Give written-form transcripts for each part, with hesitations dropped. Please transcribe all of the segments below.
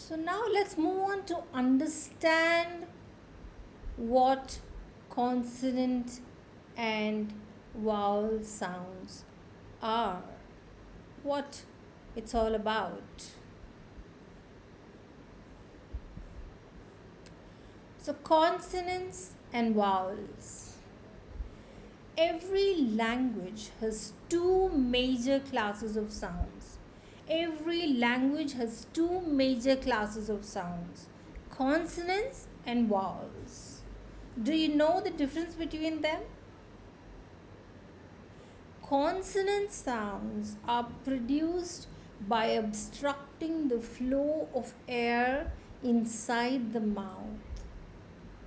So now let's move on to understand what consonant and vowel sounds are, what it's all about. So, consonants and vowels. Every language has two major classes of sounds. Every language has two major classes of sounds, consonants and vowels. Do you know the difference between them? Consonant sounds are produced by obstructing the flow of air inside the mouth,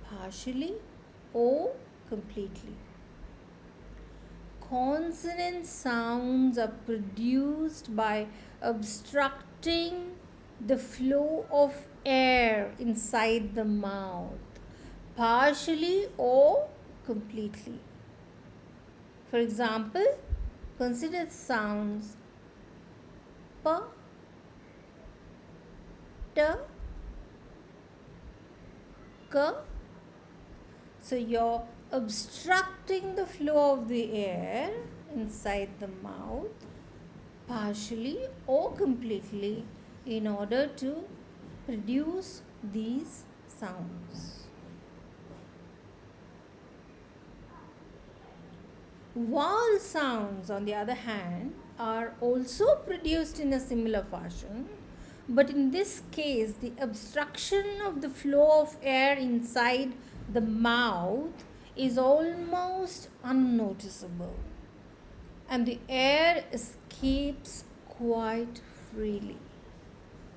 partially or completely. Consonant sounds are produced by obstructing the flow of air inside the mouth, partially or completely. For example, consider sounds p, t, k. So you're obstructing the flow of the air inside the mouth, partially or completely, in order to produce these sounds. Vowel sounds, on the other hand, are also produced in a similar fashion, but in this case, the obstruction of the flow of air inside the mouth is almost unnoticeable, and the air escapes quite freely.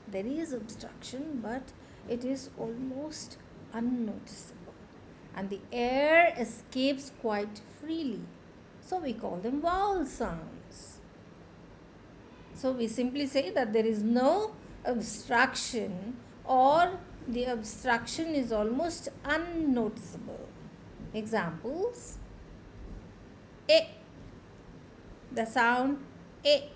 There is obstruction, but it is almost unnoticeable, and the air escapes quite freely. So we call them vowel sounds. So we simply say that there is no obstruction, or the obstruction is almost unnoticeable. Examples: A, the sound A.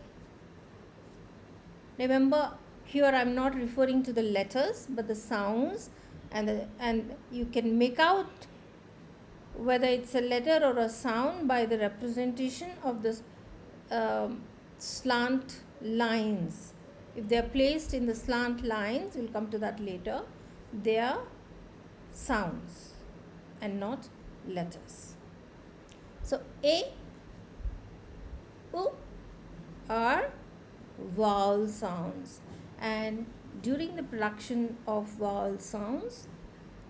Remember, here I am not referring to the letters but the sounds, and you can make out whether it's a letter or a sound by the representation of the slant lines. If they are placed in the slant lines, we'll come to that later, they are sounds and not letters. So A, U are vowel sounds, and during the production of vowel sounds,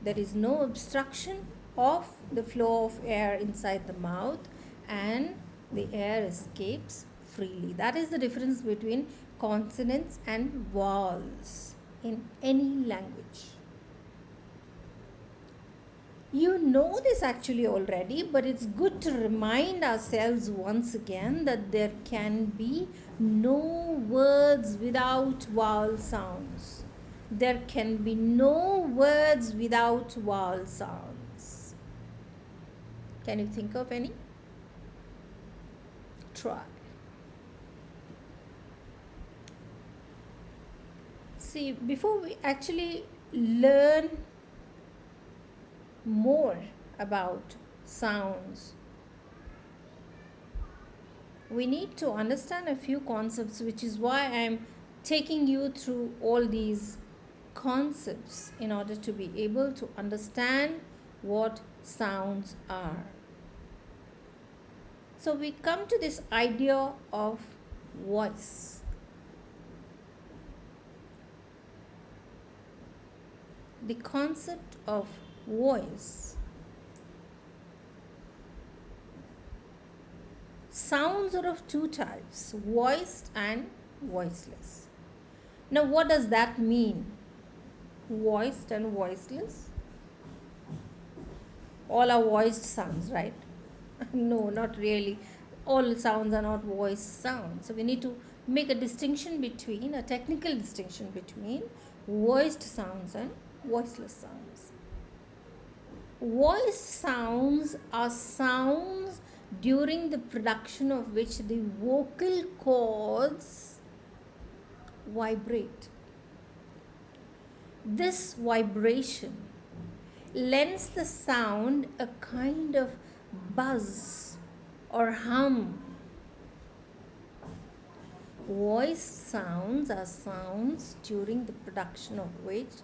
there is no obstruction of the flow of air inside the mouth, and the air escapes freely. That is the difference between consonants and vowels in any language. You know this actually already, but it's good to remind ourselves once again that there can be no words without vowel sounds. There can be no words without vowel sounds. Can you think of any? Try. See, before we actually learn more about sounds, we need to understand a few concepts, which is why I am taking you through all these concepts in order to be able to understand what sounds are. So we come to this idea of voice. The concept of voice. Sounds are of two types, voiced and voiceless. Now, what does that mean? Voiced and voiceless? All are voiced sounds, right? No, not really. All sounds are not voiced sounds. So we need to make a distinction between, a technical distinction between voiced sounds and voiceless sounds. Voiced sounds are sounds during the production of which the vocal cords vibrate. This vibration lends the sound a kind of buzz or hum. Voice sounds are sounds during the production of which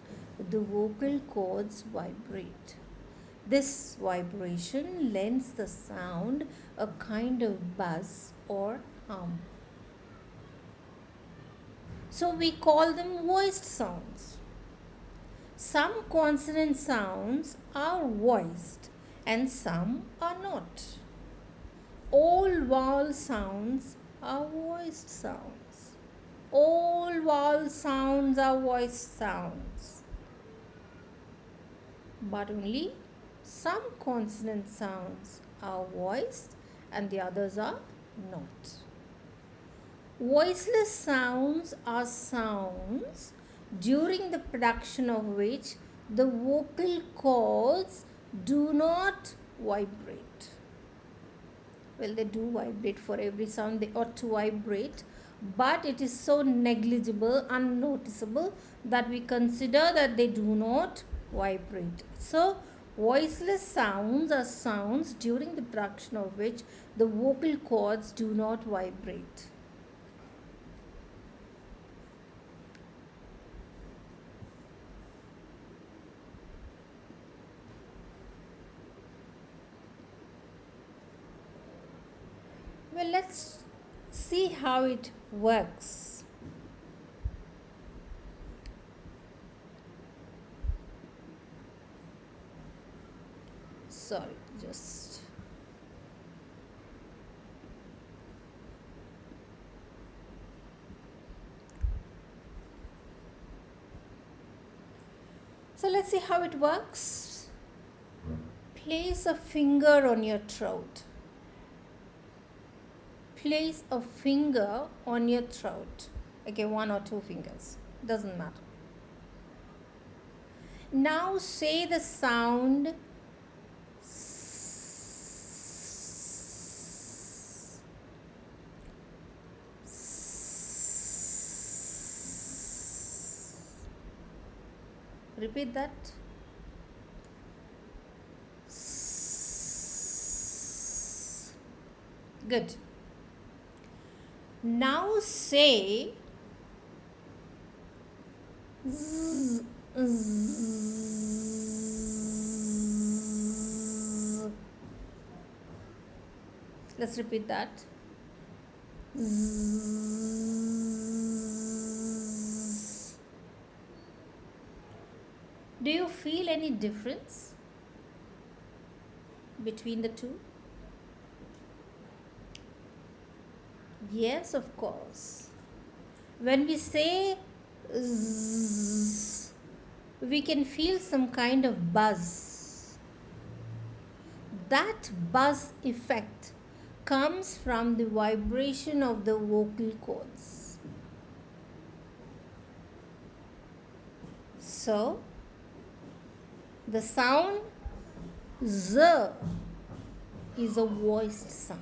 the vocal cords vibrate. This vibration lends the sound a kind of buzz or hum. So we call them voiced sounds. Some consonant sounds are voiced and some are not. All vowel sounds are voiced sounds. All vowel sounds are voiced sounds. But only some consonant sounds are voiced and the others are not. Voiceless sounds are sounds during the production of which the vocal cords do not vibrate. Well, they do vibrate. For every sound they ought to vibrate, but it is so negligible, unnoticeable, that we consider that they do not vibrate. So voiceless sounds are sounds during the production of which the vocal cords do not vibrate. Well, let's see how it works. Sorry, just so let's see how it works. Place a finger on your throat. Place a finger on your throat. Okay, 1 or 2 fingers, doesn't matter. Now say the sound s. Repeat that. S. Good. Now say z, z. Let's repeat that. Z. Do you feel any difference between the two? Yes, of course. When we say zzz, we can feel some kind of buzz. That buzz effect comes from the vibration of the vocal cords. So, the sound z is a voiced sound.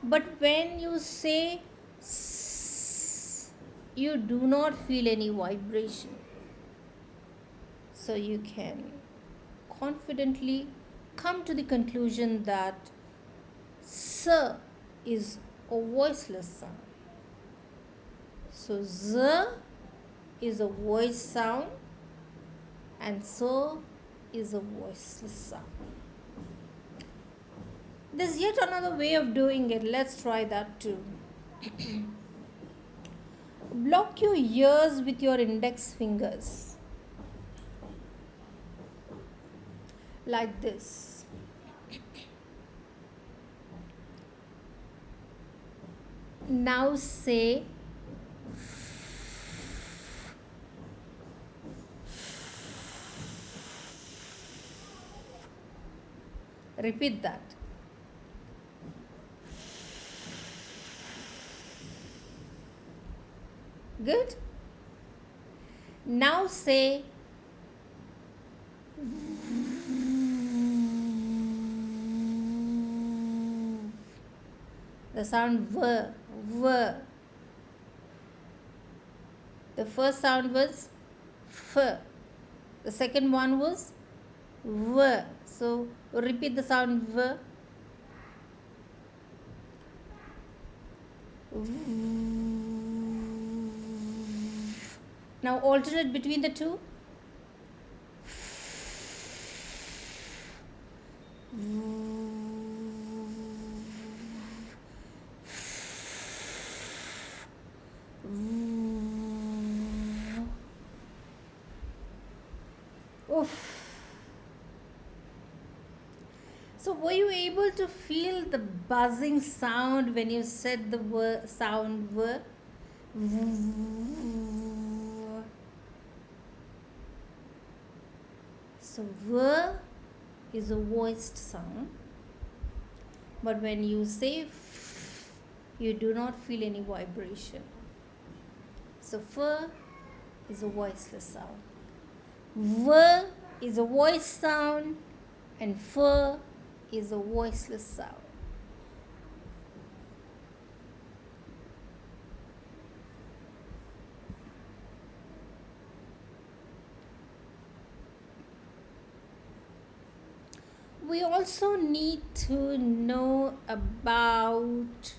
But when you say s, you do not feel any vibration. So you can confidently come to the conclusion that s is a voiceless sound. So z is a voice sound and so is a voiceless sound. There's yet another way of doing it. Let's try that too. Block your ears with your index fingers. Like this. Now say repeat that. Good. Now say the sound v, v. The first sound was F. The second one was V. So repeat the sound V. Now alternate between the two. Oof. So were you able to feel the buzzing sound when you said the sound V? So V is a voiced sound, but when you say F, you do not feel any vibration. So F is a voiceless sound. V is a voice sound and F is a voiceless sound. We also need to know about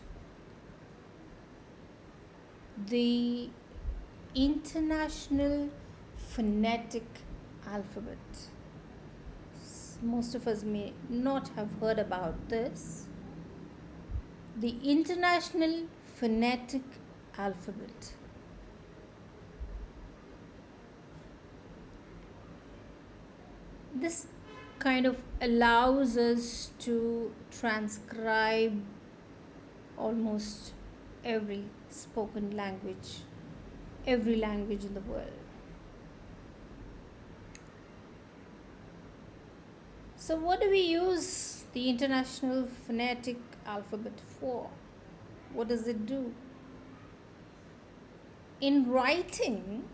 the International Phonetic Alphabet. Most of us may not have heard about this. The International Phonetic Alphabet. This kind of allows us to transcribe almost every spoken language, every language in the world. So what do we use the International Phonetic Alphabet for? What does it do? In writing,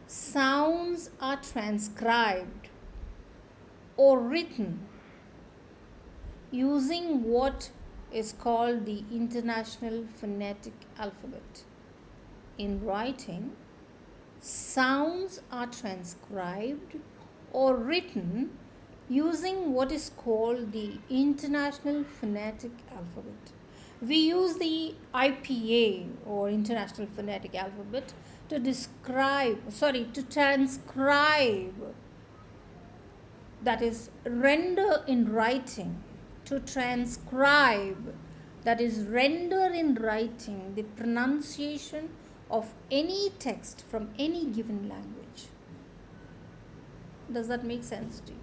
sounds are transcribed or written using what is called the International Phonetic Alphabet. In writing, sounds are transcribed or written using what is called the International Phonetic Alphabet. We use the IPA or International Phonetic Alphabet to transcribe, that is render in writing, that is render in writing the pronunciation of any text from any given language. Does that make sense to you?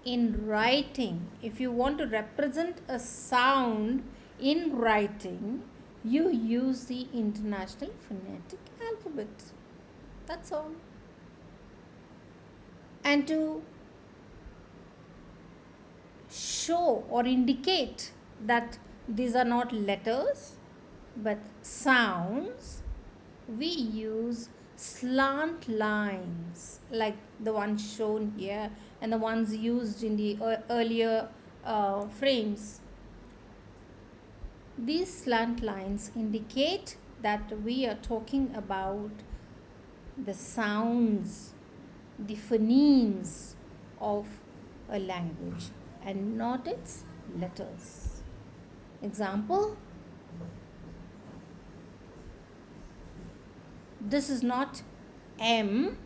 In writing, if you want to represent a sound in writing, you use the International Phonetic Alphabet. That's all. And to show or indicate that these are not letters but sounds, we use slant lines like the ones shown here and the ones used in the earlier frames. These slant lines indicate that we are talking about the sounds, the phonemes of a language and not its letters. Example, this is not M,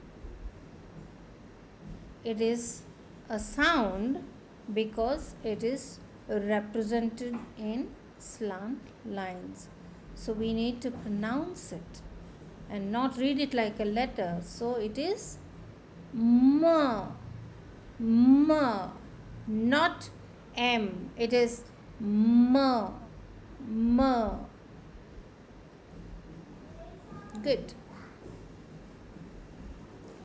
it is a sound because it is represented in slant lines. So we need to pronounce it and not read it like a letter. So it is M, not M, it is M. Good.